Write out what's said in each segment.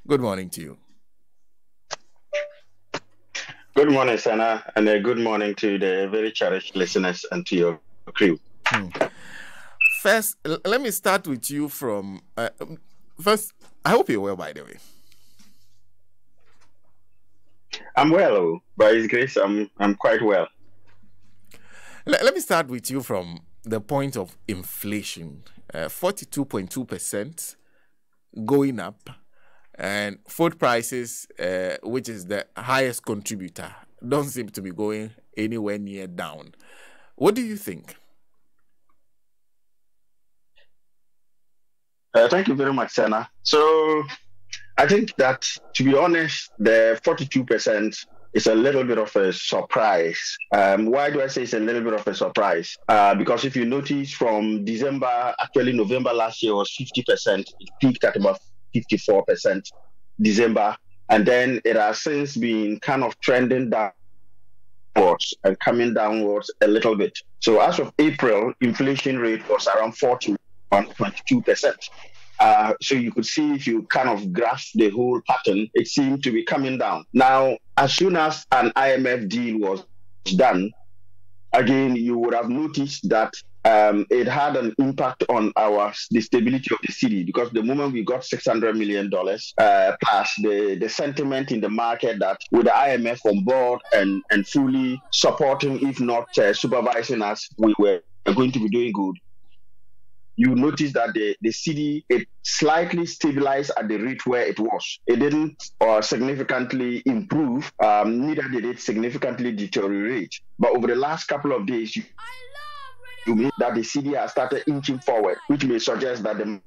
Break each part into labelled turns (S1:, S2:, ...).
S1: Good morning to you.
S2: Good morning, Sana, and good morning to the very cherished listeners and to your crew.
S1: First, let me start with you from. First, I hope you're well, by the way.
S2: I'm well, by His grace, I'm quite well.
S1: Let me start with you from the point of inflation. 42.2% going up, and food prices, which is the highest contributor, don't seem to be going anywhere near down. What do you think?
S2: Thank you very much, Sana. So I think that, to be honest, the 42% is a little bit of a surprise. Why do I say it's a little bit of a surprise? Because if you notice from December, actually November last year was 50%. It peaked at about 54% December. And then it has since been kind of trending downwards and coming downwards a little bit. So as of April, inflation rate was around 41.2%. So you could see, if you kind of grasp the whole pattern, it seemed to be coming down. Now, as soon as an IMF deal was done, again, you would have noticed that it had an impact on the stability of the city, because the moment we got $600 million past, the sentiment in the market that with the IMF on board and fully supporting, if not supervising us, we were going to be doing good. You notice that the city, it slightly stabilized at the rate where it was. It didn't significantly improve, neither did it significantly deteriorate. But over the last couple of days, you mean that the city has started inching forward, which may suggest that the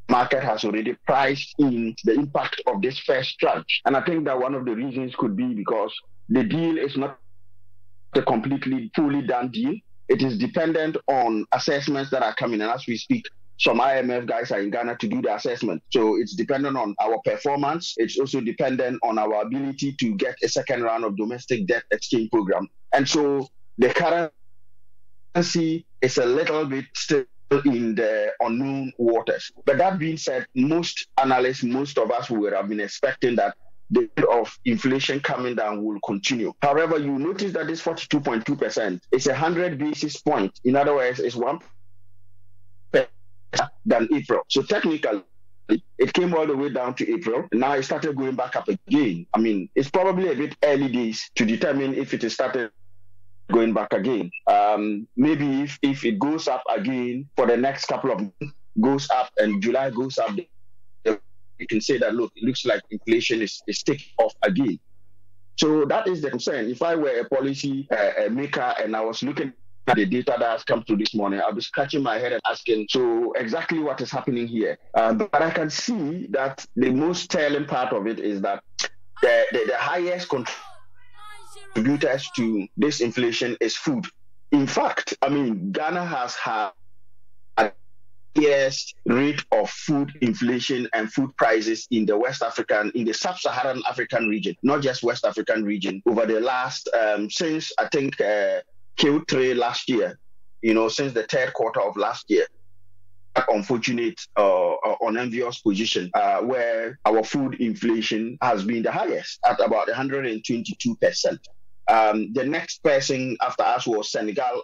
S2: market has already priced in the impact of this first tranche. And I think that one of the reasons could be because the deal is not a completely fully done deal. It is dependent on assessments that are coming. And as we speak, some IMF guys are in Ghana to do the assessment. So it's dependent on our performance. It's also dependent on our ability to get a second round of domestic debt exchange program. And so the currency is a little bit still in the unknown waters. But that being said, most analysts, most of us would have been expecting that the rate of inflation coming down will continue. However, you notice that this 42.2% is 100 basis points. In other words, it's 1% than April. So technically, it came all the way down to April. Now it started going back up again. I mean, it's probably a bit early days to determine if it is started going back again. Maybe if it goes up again for the next couple of months, goes up and July goes up, you can say that, look, it looks like inflation is taking off again. So that is the concern. If I were a policy maker and I was looking at the data that has come through this morning, I'll be scratching my head and asking, so exactly what is happening here? But I can see that the most telling part of it is that the highest contributors to this inflation is food. In fact, I mean, Ghana has had highest rate of food inflation and food prices in the sub-Saharan African region, not just West African region, over the last, since I think Q3 last year, since the third quarter of last year. Unfortunate unenvious position where our food inflation has been the highest at about 122%. The next person after us was Senegal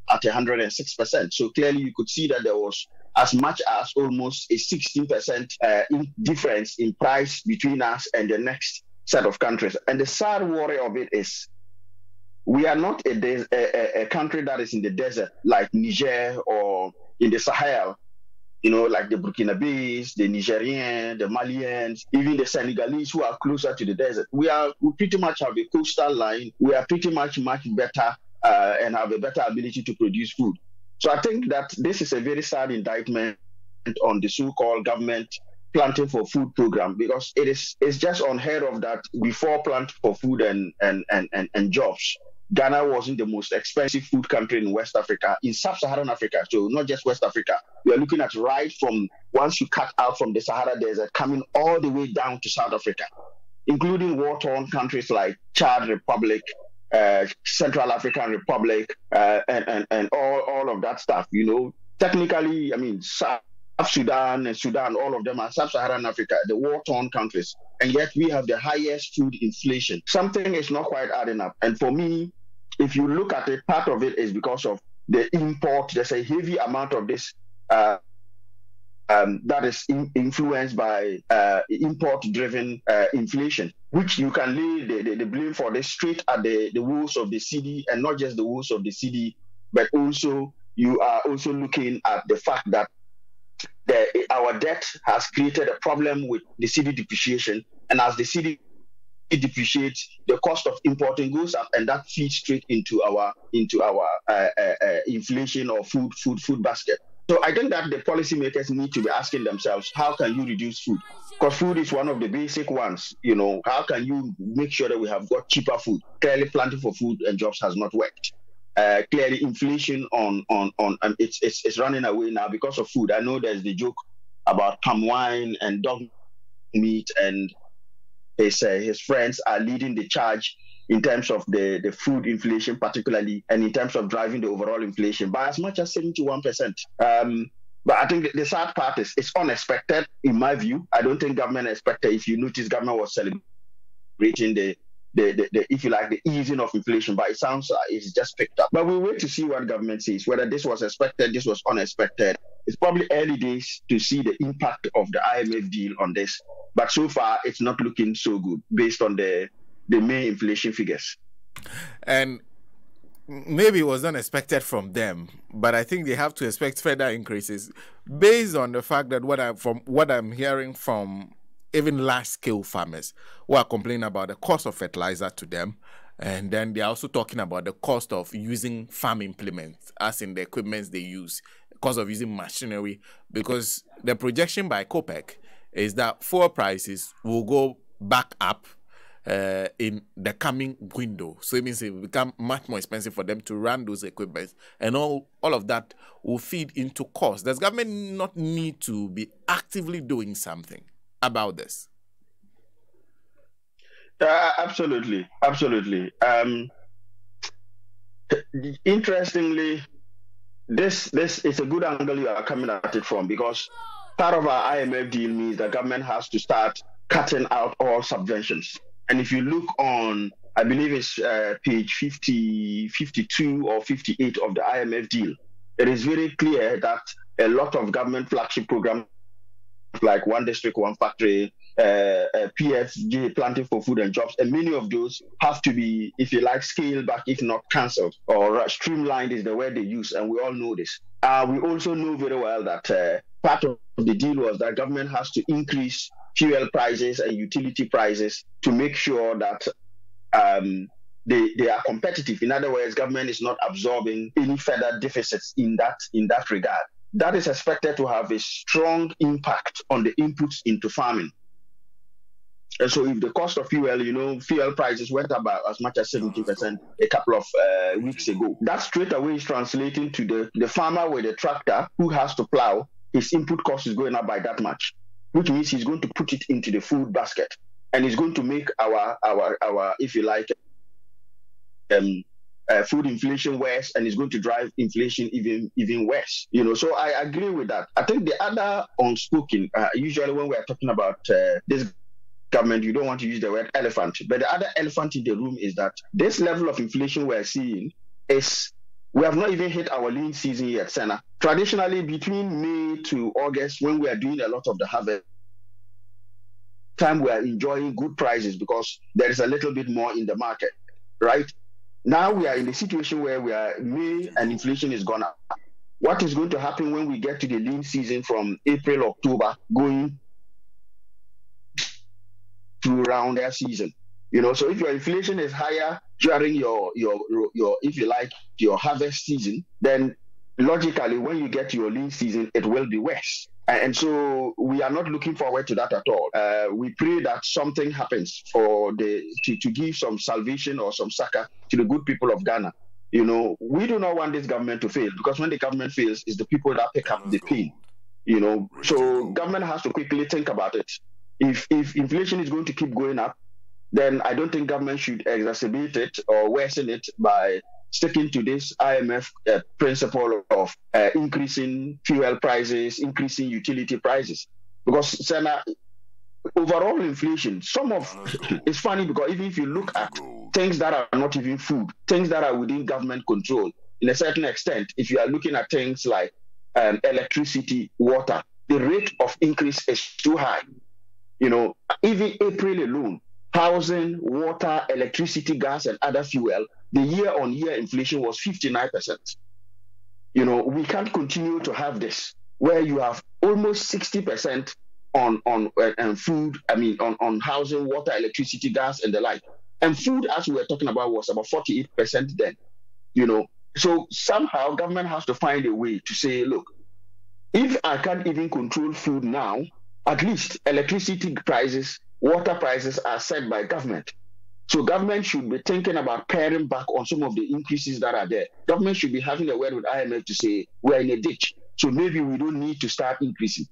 S2: at 106%. So clearly you could see that there was as much as almost a 16% difference in price between us and the next set of countries. And the sad worry of it is we are not a country that is in the desert like Niger or in the Sahel, like the Burkinabés, the Nigerians, the Malians, even the Senegalese who are closer to the desert. We pretty much have a coastal line. We are pretty much better and have a better ability to produce food. So I think that this is a very sad indictment on the so-called government planting for food program, because it's just unheard of that before Plant for Food and Jobs, Ghana wasn't the most expensive food country in West Africa, in sub-Saharan Africa, so not just West Africa. We are looking at right from once you cut out from the Sahara Desert, coming all the way down to South Africa, including war-torn countries like Chad Republic, Central African Republic, and all of that stuff. Technically, I mean, Sudan and Sudan, all of them are sub-Saharan Africa, the war-torn countries. And yet we have the highest food inflation. Something is not quite adding up. And for me, if you look at it, part of it is because of the import. There's a heavy amount of this that is influenced by import-driven inflation, which you can lay the blame for this straight at the woes of the cedi, and not just the woes of the cedi, but also you are also looking at the fact that our debt has created a problem with the cedi depreciation, and as the cedi depreciates, the cost of importing goes up, and that feeds straight into our inflation or food basket. So I think that the policymakers need to be asking themselves, how can you reduce food? Because food is one of the basic ones. How can you make sure that we have got cheaper food? Clearly, planting for food and jobs has not worked. Clearly, inflation it's running away now because of food. I know there's the joke about palm wine and dog meat, and his friends are leading the charge in terms of the food inflation particularly, and in terms of driving the overall inflation by as much as 71%. But I think the sad part is it's unexpected in my view. I don't think government expected. If you notice, government was celebrating the if you like, the easing of inflation, but it sounds like it's just picked up. But we'll wait to see what government says, whether this was expected, this was unexpected. It's probably early days to see the impact of the IMF deal on this. But so far, it's not looking so good based on the main inflation figures.
S1: And maybe it was unexpected from them, but I think they have to expect further increases based on the fact that what I'm hearing from even large-scale farmers who are complaining about the cost of fertilizer to them, and then they're also talking about the cost of using farm implements, as in the equipments they use, the cost of using machinery, because the projection by COPEC is that fuel prices will go back up in the coming window. So it means it will become much more expensive for them to run those equipments, and all of that will feed into cost. Does government not need to be actively doing something about this?
S2: Absolutely. Interestingly, this is a good angle you are coming at it from, because part of our IMF deal means that government has to start cutting out all subventions. And if you look on, I believe it's page 52 or 58 of the IMF deal, it is very clear that a lot of government flagship programs like One District, One Factory, PFJ, Planting for Food and Jobs, and many of those have to be, if you like, scaled back, if not cancelled, or streamlined is the word they use, and we all know this. We also know very well that part of the deal was that government has to increase fuel prices and utility prices to make sure that they are competitive. In other words, government is not absorbing any further deficits in that regard. That is expected to have a strong impact on the inputs into farming. And so if the cost of fuel, fuel prices went up by as much as 70% a couple of weeks ago, that straight away is translating to the farmer with a tractor who has to plow. His input cost is going up by that much, which means he's going to put it into the food basket, and he's going to make our if you like, food inflation worse, and it's going to drive inflation even worse. So I agree with that. I think the other unspoken, usually when we are talking about this government, you don't want to use the word elephant, but the other elephant in the room is that this level of inflation we're seeing is, we have not even hit our lean season yet, Senna. Traditionally, between May to August, when we are doing a lot of the harvest, time we are enjoying good prices because there is a little bit more in the market, right? Now we are in the situation where we are May and inflation is gone up. What is going to happen when we get to the lean season from April, October, going through around their season? So if your inflation is higher during your if you like, your harvest season, then logically when you get to your lean season, it will be worse. And so we are not looking forward to that at all. We pray that something happens to give some salvation or some succor to the good people of Ghana. We do not want this government to fail, because when the government fails, it's the people that pick up the pain. So government has to quickly think about it. If inflation is going to keep going up, then I don't think government should exacerbate it or worsen it by sticking to this IMF principle of increasing fuel prices, increasing utility prices. Because Sana, overall inflation, it's funny because even if you look at things that are not even food, things that are within government control, in a certain extent, if you are looking at things like electricity, water, the rate of increase is too high. Even April alone, housing, water, electricity, gas, and other fuel, the year-on-year inflation was 59%. We can't continue to have this where you have almost 60% on food, on housing, water, electricity, gas, and the like. And food, as we were talking about, was about 48% then. So somehow government has to find a way to say, look, if I can't even control food now, at least electricity prices, water prices are set by government. So government should be thinking about paring back on some of the increases that are there. Government should be having a word with IMF to say, we're in a ditch. So maybe we don't need to start increasing.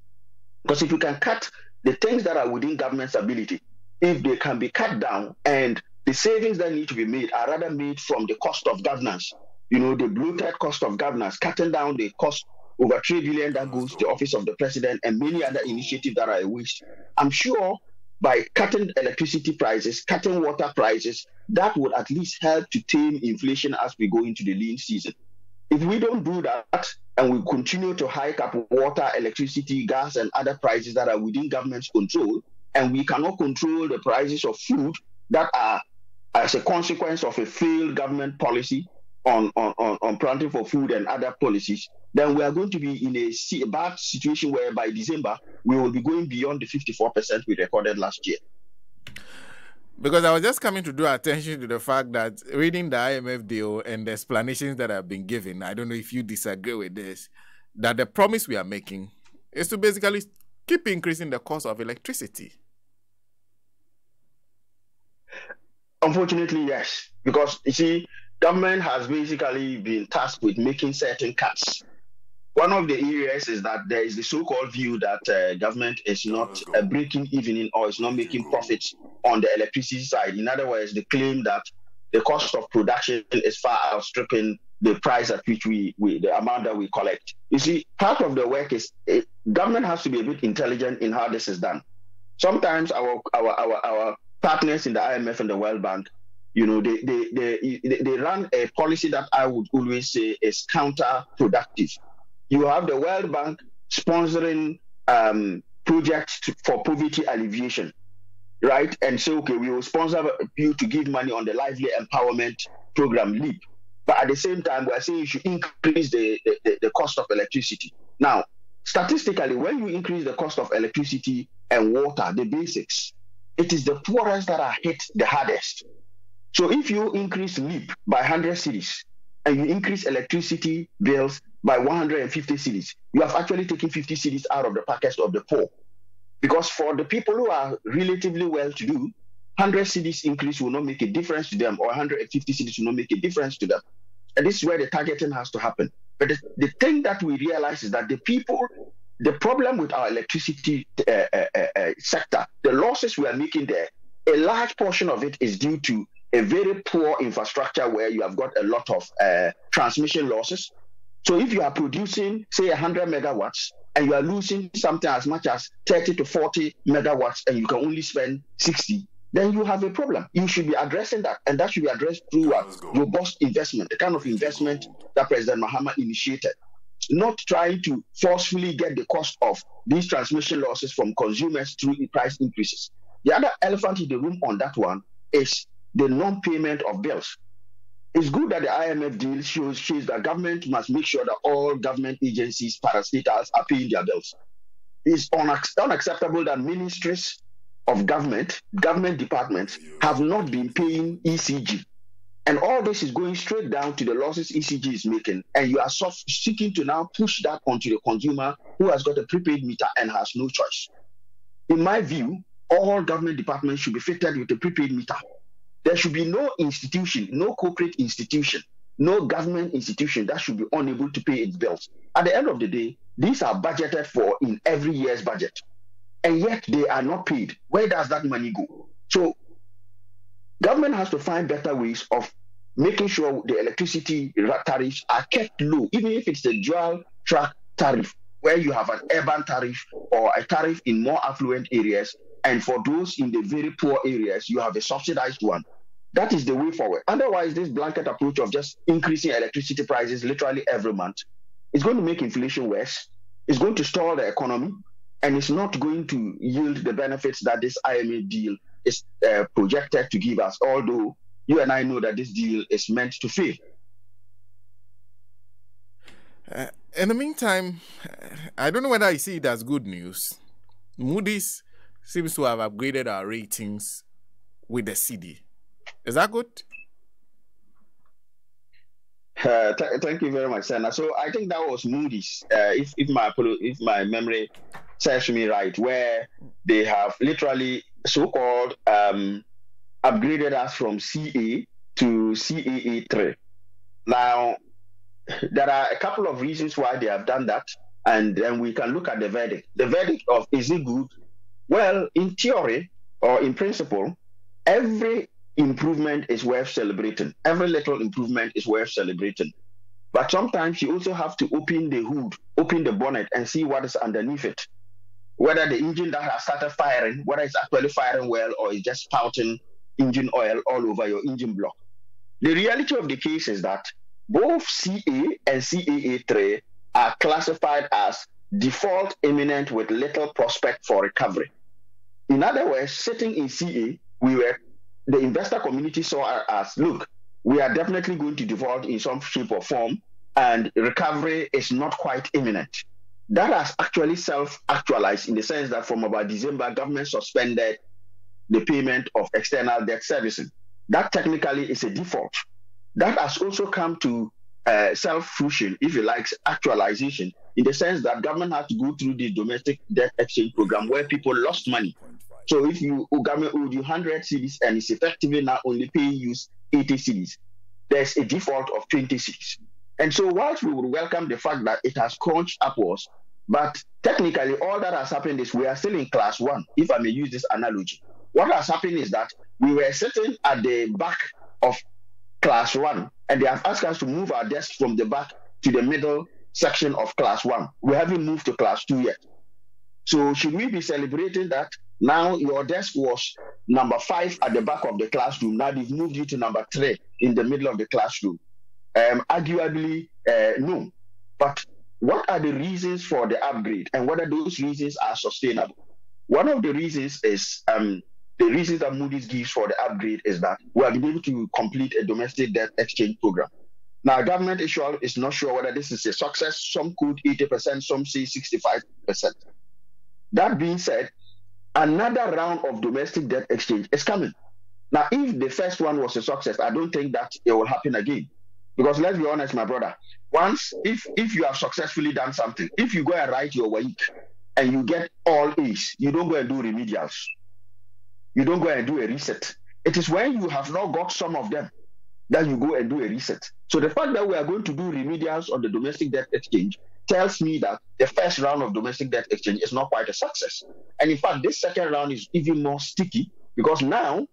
S2: Because if you can cut the things that are within government's ability, if they can be cut down and the savings that need to be made are rather made from the cost of governance, the bloated cost of governance, cutting down the cost over 3 billion that goes to the office of the president and many other initiatives that are a waste. I'm sure by cutting electricity prices, cutting water prices, that would at least help to tame inflation as we go into the lean season. If we don't do that and we continue to hike up water, electricity, gas, and other prices that are within government's control, and we cannot control the prices of food that are as a consequence of a failed government policy on planting for food and other policies, then we are going to be in a bad situation where by December, we will be going beyond the 54% we recorded last year.
S1: Because I was just coming to draw attention to the fact that reading the IMF deal and the explanations that have been given, I don't know if you disagree with this, that the promise we are making is to basically keep increasing the cost of electricity.
S2: Unfortunately, yes. Because, you see, government has basically been tasked with making certain cuts. One of the areas is that there is the so-called view that government is not breaking even or is not making profits on the electricity side. In other words, the claim that the cost of production is far outstripping the price at which the amount that we collect. You see, part of the work is government has to be a bit intelligent in how this is done. Sometimes our partners in the IMF and the World Bank, they run a policy that I would always say is counterproductive. You have the World Bank sponsoring projects for poverty alleviation, right? And so, okay, we will sponsor you to give money on the Lively Empowerment Program, LEAP. But at the same time, we are saying you should increase the cost of electricity. Now, statistically, when you increase the cost of electricity and water, the basics, it is the poorest that are hit the hardest. So if you increase LEAP by 100 cedis and you increase electricity bills by 150 cedis, you have actually taken 50 cedis out of the pockets of the poor. Because for the people who are relatively well-to-do, 100 cedis increase will not make a difference to them, or 150 cedis will not make a difference to them. And this is where the targeting has to happen. But the thing that we realize is that the problem with our electricity sector, the losses we are making there, a large portion of it is due to a very poor infrastructure where you have got a lot of transmission losses. So if you are producing, say, 100 megawatts, and you are losing something as much as 30 to 40 megawatts, and you can only spend 60, then you have a problem. You should be addressing that, and that should be addressed through robust investment, the kind of investment that President Mahama initiated. Not trying to forcefully get the cost of these transmission losses from consumers through price increases. The other elephant in the room on that one is the non-payment of bills. It's good that the IMF deal shows that government must make sure that all government agencies, parastatals, are paying their bills. It's unacceptable that ministries of government departments have not been paying ECG. And all this is going straight down to the losses ECG is making, and you are seeking to now push that onto the consumer who has got a prepaid meter and has no choice. In my view, all government departments should be fitted with a prepaid meter. There should be no institution, no corporate institution, no government institution that should be unable to pay its bills. At the end of the day, these are budgeted for in every year's budget, and yet they are not paid. Where does that money go? So government has to find better ways of making sure the electricity tariffs are kept low, even if it's a dual track tariff, where you have an urban tariff or a tariff in more affluent areas, and for those in the very poor areas, you have a subsidized one. That is the way forward. Otherwise, this blanket approach of just increasing electricity prices literally every month is going to make inflation worse. It's going to stall the economy, and it's not going to yield the benefits that this IMF deal is projected to give us, although you and I know that this deal is meant to fail.
S1: In the meantime, I don't know whether I see it as good news. Moody's seems to have upgraded our ratings with the CD. Is that good?
S2: Thank you very much, Senna. So I think that was Moody's, if my memory serves me right, where they have literally so-called upgraded us from CA to CAA3. Now, there are a couple of reasons why they have done that, and then we can look at the verdict. The verdict of is it good? Well, in theory or in principle, every improvement is worth celebrating. Every little improvement is worth celebrating. But sometimes you also have to open the hood, open the bonnet, and see what is underneath it. Whether the engine that has started firing, whether it's actually firing well or it's just spouting engine oil all over your engine block. The reality of the case is that both CA and CAA3 are classified as default imminent with little prospect for recovery. In other words, sitting in CA, the investor community saw as, look, we are definitely going to default in some shape or form, and recovery is not quite imminent. That has actually self-actualized in the sense that from about December, government suspended the payment of external debt servicing. That technically is a default. That has also come to self-fruition, if you like, actualization, in the sense that government had to go through the domestic debt exchange program where people lost money. So if government owed you 100 cedis and it's effectively now only paying you 80 cedis, there's a default of 20 cedis. And so whilst we would welcome the fact that it has crunched upwards, but technically all that has happened is we are still in class 1, if I may use this analogy. What has happened is that we were sitting at the back of class 1, and they have asked us to move our desk from the back to the middle section of class 1. We haven't moved to class 2 yet. So should we be celebrating that? Now your desk was number 5 at the back of the classroom. Now they've moved you to number 3 in the middle of the classroom. Arguably, no. But what are the reasons for the upgrade, and whether those reasons are sustainable? One of the reasons is the reasons that Moody's gives for the upgrade is that we have been able to complete a domestic debt exchange program. Now, government is not sure whether this is a success. Some quote 80%, some say 65%. That being said, another round of domestic debt exchange is coming. Now, if the first one was a success, I don't think that it will happen again. Because let's be honest, my brother, once, if you have successfully done something, if you go and write your WAEC and you get all A's, you don't go and do remedials. You don't go and do a reset. It is when you have not got some of them that you go and do a reset. So the fact that we are going to do remedials on the domestic debt exchange tells me that the first round of domestic debt exchange is not quite a success. And in fact, this second round is even more sticky because now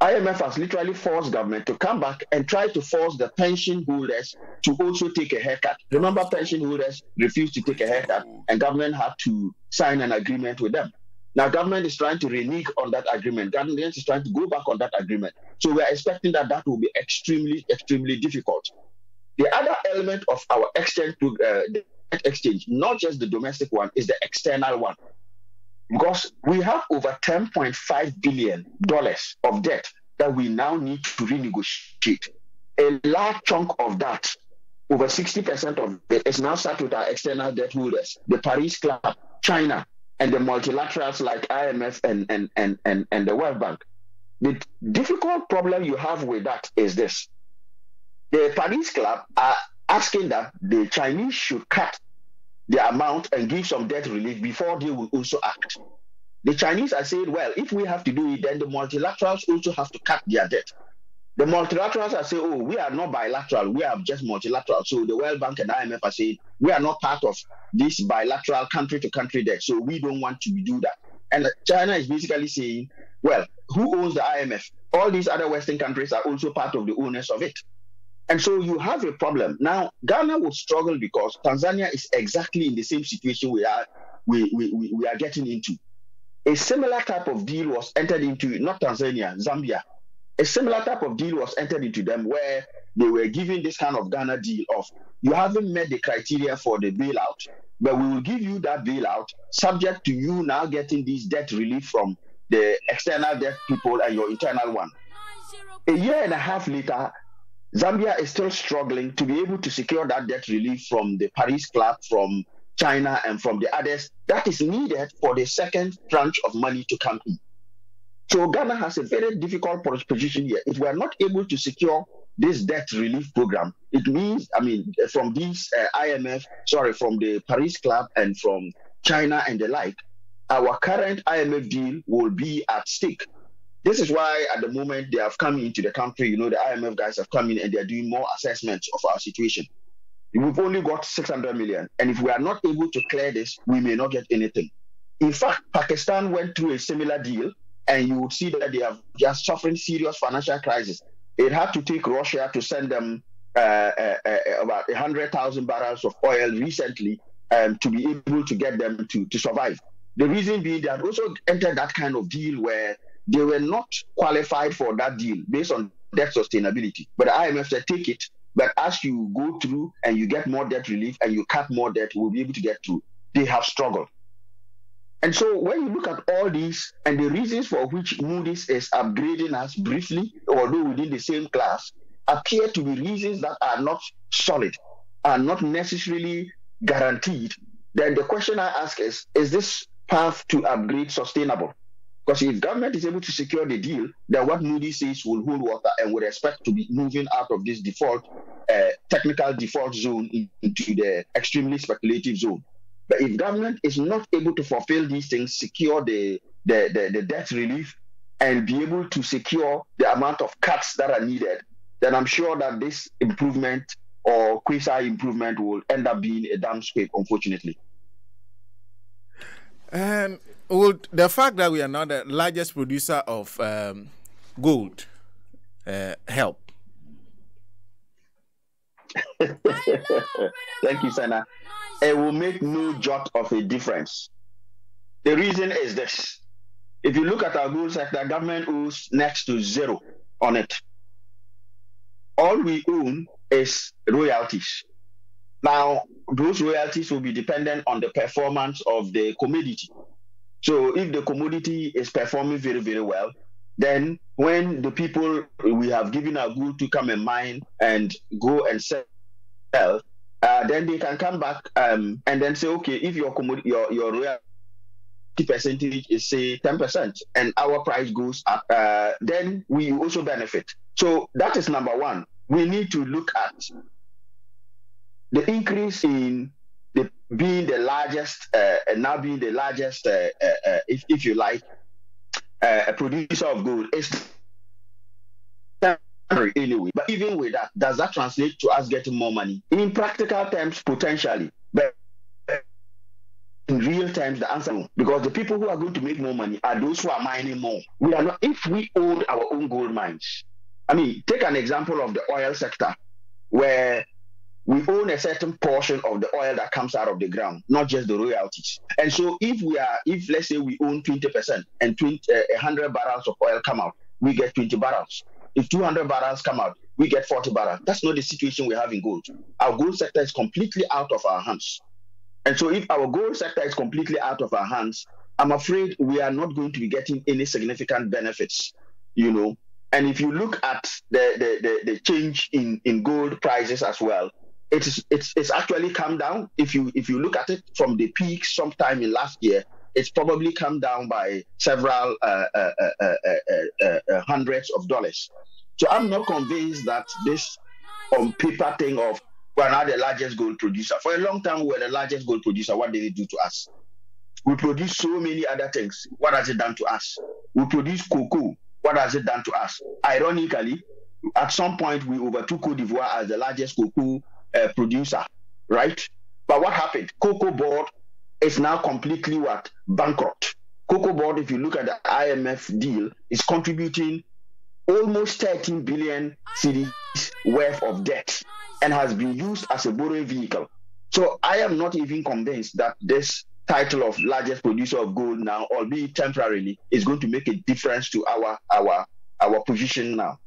S2: IMF has literally forced government to come back and try to force the pension holders to also take a haircut. Remember, pension holders refused to take a haircut and government had to sign an agreement with them. Now, government is trying to renege on that agreement. Government is trying to go back on that agreement. So we are expecting that will be extremely, extremely difficult. The other element of our exchange, not just the domestic one, is the external one. Because we have over $10.5 billion of debt that we now need to renegotiate. A large chunk of that, over 60% of it, is now sat with our external debt holders, the Paris Club, China, and the multilaterals like IMF and the World Bank. The difficult problem you have with that is this. The Paris Club are asking that the Chinese should cut the amount and give some debt relief before they will also act. The Chinese are saying, well, if we have to do it, then the multilaterals also have to cut their debt. The multilaterals are saying, oh, we are not bilateral, we are just multilateral. So the World Bank and IMF are saying, we are not part of this bilateral country-to-country debt, so we don't want to do that. And China is basically saying, well, who owns the IMF? All these other Western countries are also part of the owners of it. And so you have a problem. Now, Ghana will struggle because Tanzania is exactly in the same situation we are getting into. A similar type of deal was entered into, not Tanzania, Zambia. A similar type of deal was entered into them where they were giving this kind of Ghana deal of, you haven't met the criteria for the bailout, but we will give you that bailout subject to you now getting this debt relief from the external debt people and your internal one. A year and a half later, Zambia is still struggling to be able to secure that debt relief from the Paris Club, from China, and from the others that is needed for the second tranche of money to come in. So Ghana has a very difficult position here. If we are not able to secure this debt relief program, it means, from these from the Paris Club and from China and the like, our current IMF deal will be at stake. This is why at the moment they have come into the country, the IMF guys have come in and they're doing more assessments of our situation. We've only got 600 million. And if we are not able to clear this, we may not get anything. In fact, Pakistan went through a similar deal, and you would see that they are suffering serious financial crisis. It had to take Russia to send them about 100,000 barrels of oil recently to be able to get them to survive. The reason being they had also entered that kind of deal where they were not qualified for that deal based on debt sustainability. But the IMF said, take it. But as you go through and you get more debt relief and you cut more debt, we'll be able to get through. They have struggled. And so when you look at all these and the reasons for which Moody's is upgrading us briefly, although within the same class, appear to be reasons that are not solid, are not necessarily guaranteed, then the question I ask is this path to upgrade sustainable? Because if government is able to secure the deal, then what Moody's says will hold water and would expect to be moving out of this technical default zone into the extremely speculative zone. But if government is not able to fulfill these things, secure the debt relief, and be able to secure the amount of cuts that are needed, then I'm sure that this improvement or quasi-improvement will end up being a damn scrape, unfortunately.
S1: Would the fact that we are not the largest producer of gold help?
S2: Thank you, Sana. It will make no jot of a difference. The reason is this. If you look at our gold sector, government owes next to zero on it. All we own is royalties. Now, those royalties will be dependent on the performance of the commodity. So if the commodity is performing very, very well, then when the people we have given our gold to come and mine and go and sell, then they can come back and then say, okay, if your royalty percentage is say 10% and our price goes up, then we also benefit. So that is number one. We need to look at the increase in being the largest, if you like, a producer of gold is temporary anyway. But even with that, does that translate to us getting more money? In practical terms, potentially. But in real terms, the answer no. Because the people who are going to make more money are those who are mining more. We are not. If we own our own gold mines, take an example of the oil sector, where we own a certain portion of the oil that comes out of the ground, not just the royalties. And so if let's say we own 20% and 100 barrels of oil come out, we get 20 barrels. If 200 barrels come out, we get 40 barrels. That's not the situation we have in gold. Our gold sector is completely out of our hands. And so if our gold sector is completely out of our hands, I'm afraid we are not going to be getting any significant benefits, And if you look at the change in gold prices as well, it's actually come down. If you look at it from the peak sometime in last year, it's probably come down by several hundreds of dollars. So I'm not convinced that this on paper thing of we're now the largest gold producer. For a long time, we were the largest gold producer. What did it do to us? We produce so many other things. What has it done to us? We produce cocoa. What has it done to us? Ironically, at some point, we overtook Cote d'Ivoire as the largest cocoa producer, right? But what happened? Cocoa board is now completely bankrupt. Cocoa Board, if you look at the IMF deal, is contributing almost 13 billion cedis worth of debt and has been used as a borrowing vehicle. So I am not even convinced that this title of largest producer of gold now, albeit temporarily, is going to make a difference to our position now.